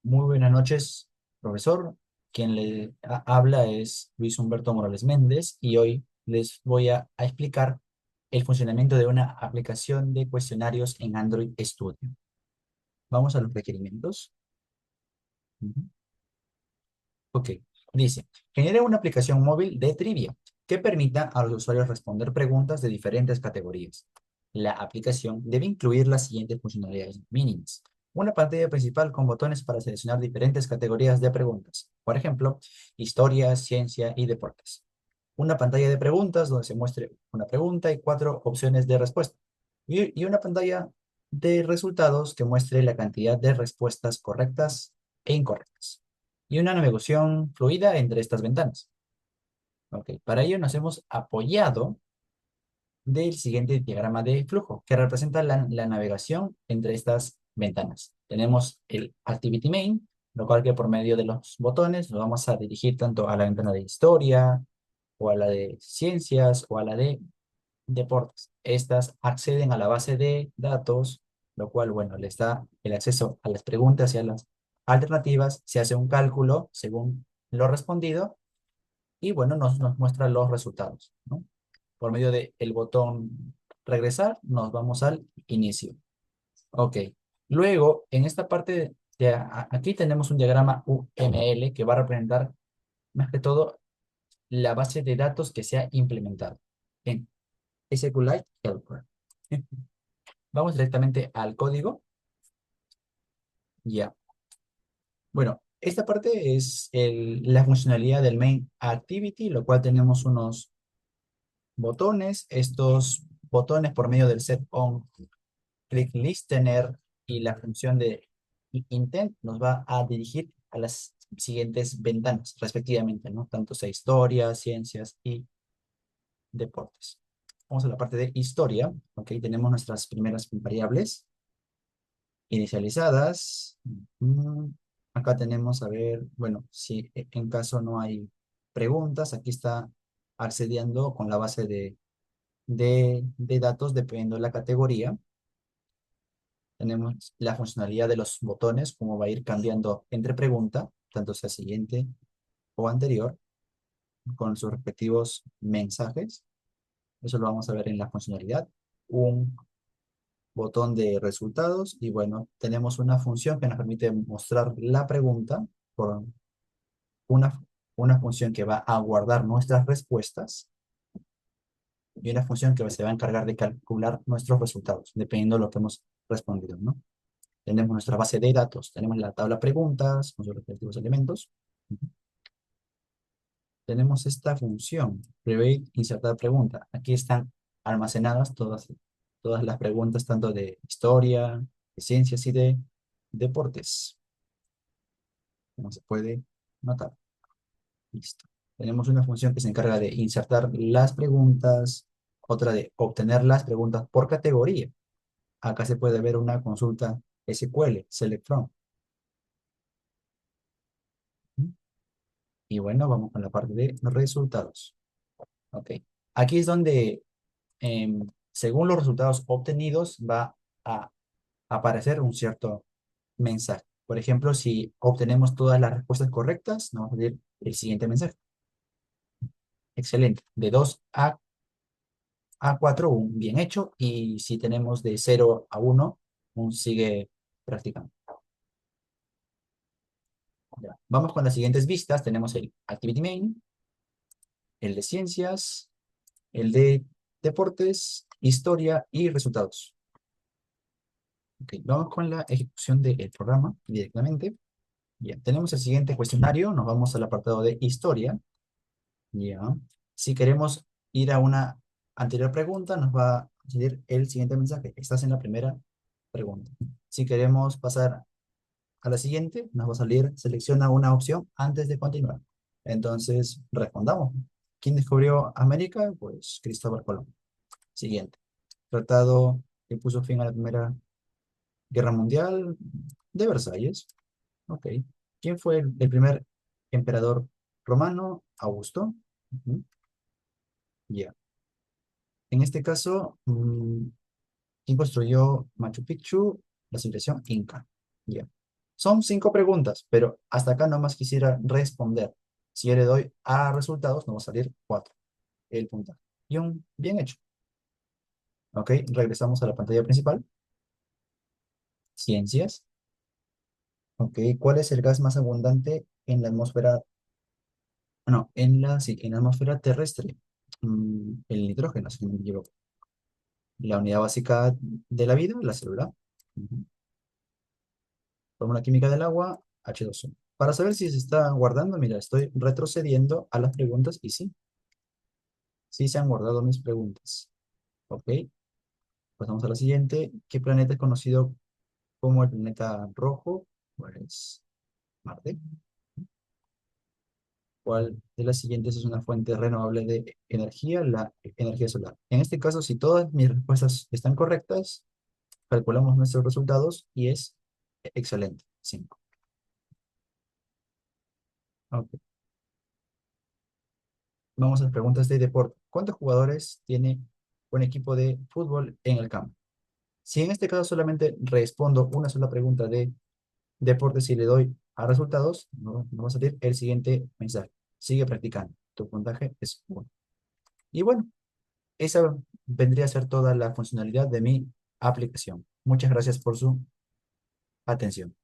Muy buenas noches, profesor. Quien le habla es Luis Humberto Morales Méndez y hoy les voy a explicar el funcionamiento de una aplicación de cuestionarios en Android Studio. Vamos a los requerimientos. Ujú. Ok, dice, genera una aplicación móvil de trivia que permita a los usuarios responder preguntas de diferentes categorías. La aplicación debe incluir las siguientes funcionalidades mínimas. Una pantalla principal con botones para seleccionar diferentes categorías de preguntas. Por ejemplo, historia, ciencia y deportes. Una pantalla de preguntas donde se muestre una pregunta y cuatro opciones de respuesta. Y una pantalla de resultados que muestre la cantidad de respuestas correctas e incorrectas y una navegación fluida entre estas ventanas. Ok, para ello nos hemos apoyado del siguiente diagrama de flujo, que representa la navegación entre estas ventanas. Tenemos el Activity Main, lo cual que por medio de los botones nos vamos a dirigir tanto a la ventana de historia, o a la de ciencias, o a la de deportes. Estas acceden a la base de datos, lo cual, bueno, les da el acceso a las preguntas y a las alternativas. Se hace un cálculo según lo respondido y, bueno, nos muestra los resultados, ¿no? Por medio del botón regresar, nos vamos al inicio. Ok. Luego, en esta parte aquí tenemos un diagrama UML que va a representar más que todo la base de datos que se ha implementado en SQLite Helper. Vamos directamente al código. Ya. Bueno, esta parte es la funcionalidad del main activity, lo cual tenemos unos botones. Estos botones por medio del set on click listener y la función de intent nos va a dirigir a las siguientes ventanas, respectivamente, ¿no? Tanto sea historia, ciencias y deportes. Vamos a la parte de historia. Ok, tenemos nuestras primeras variables inicializadas. Mm, Acá tenemos, a ver, bueno, si en caso no hay preguntas, aquí está accediendo con la base de datos dependiendo de la categoría. Tenemos la funcionalidad de los botones, cómo va a ir cambiando entre pregunta, tanto sea siguiente o anterior, con sus respectivos mensajes. Eso lo vamos a ver en la funcionalidad. Un botón de resultados y bueno, tenemos una función que nos permite mostrar la pregunta por una, una función que va a guardar nuestras respuestas y una función que se va a encargar de calcular nuestros resultados, dependiendo de lo que hemos respondido, ¿no? Tenemos nuestra base de datos, tenemos la tabla preguntas con sus respectivos elementos. Tenemos esta función, preview insertar pregunta. Aquí están almacenadas todas las preguntas, tanto de historia, de ciencias y de deportes, como se puede notar. Listo. Tenemos una función que se encarga de insertar las preguntas, otra de obtener las preguntas por categoría. Acá se puede ver una consulta SQL, select from. Y bueno, vamos con la parte de resultados. Ok. Aquí es donde, según los resultados obtenidos, va a aparecer un cierto mensaje. Por ejemplo, si obtenemos todas las respuestas correctas, nos va a salir el siguiente mensaje. Excelente. De 2 a 4, un bien hecho. Y si tenemos de 0 a 1, un sigue practicando. Ya. Vamos con las siguientes vistas. Tenemos el Activity Main, el de ciencias, el de deportes, historia y resultados. Ok, vamos con la ejecución del programa directamente. Bien, tenemos el siguiente cuestionario. Nos vamos al apartado de historia. Ya. Si queremos ir a una anterior pregunta, nos va a salir el siguiente mensaje. Estás en la primera pregunta. Si queremos pasar a la siguiente, nos va a salir, selecciona una opción antes de continuar. Entonces, respondamos. ¿Quién descubrió América? Pues Cristóbal Colón. Siguiente. Tratado que puso fin a la Primera Guerra Mundial de Versalles. Ok. ¿Quién fue el primer emperador romano? Augusto. Ujú. Ya. En este caso, ¿quién construyó Machu Picchu? La civilización Inca. Ya. Son 5 preguntas, pero hasta acá nomás quisiera responder. Si yo le doy a resultados, nos va a salir 4 el puntaje. Y un bien hecho. Ok, regresamos a la pantalla principal. Ciencias. Ok, ¿cuál es el gas más abundante en la atmósfera? No, sí, en la atmósfera terrestre. El nitrógeno, si no me equivoco. La unidad básica de la vida, la célula. Ujú. Fórmula química del agua, H2O. Para saber si se está guardando, mira, estoy retrocediendo a las preguntas y sí, sí se han guardado mis preguntas. Ok, pasamos a la siguiente. ¿Qué planeta es conocido como el planeta rojo? Pues Marte. ¿Cuál de las siguientes es una fuente renovable de energía? La energía solar. En este caso, si todas mis respuestas están correctas, calculamos nuestros resultados y es excelente. 5. Ok. Vamos a las preguntas de deporte. ¿Cuántos jugadores tiene un equipo de fútbol en el campo? Si en este caso solamente respondo una sola pregunta de deportes y le doy a resultados, no va a salir el siguiente mensaje. Sigue practicando. Tu puntaje es 1. Y bueno, esa vendría a ser toda la funcionalidad de mi aplicación. Muchas gracias por su atención.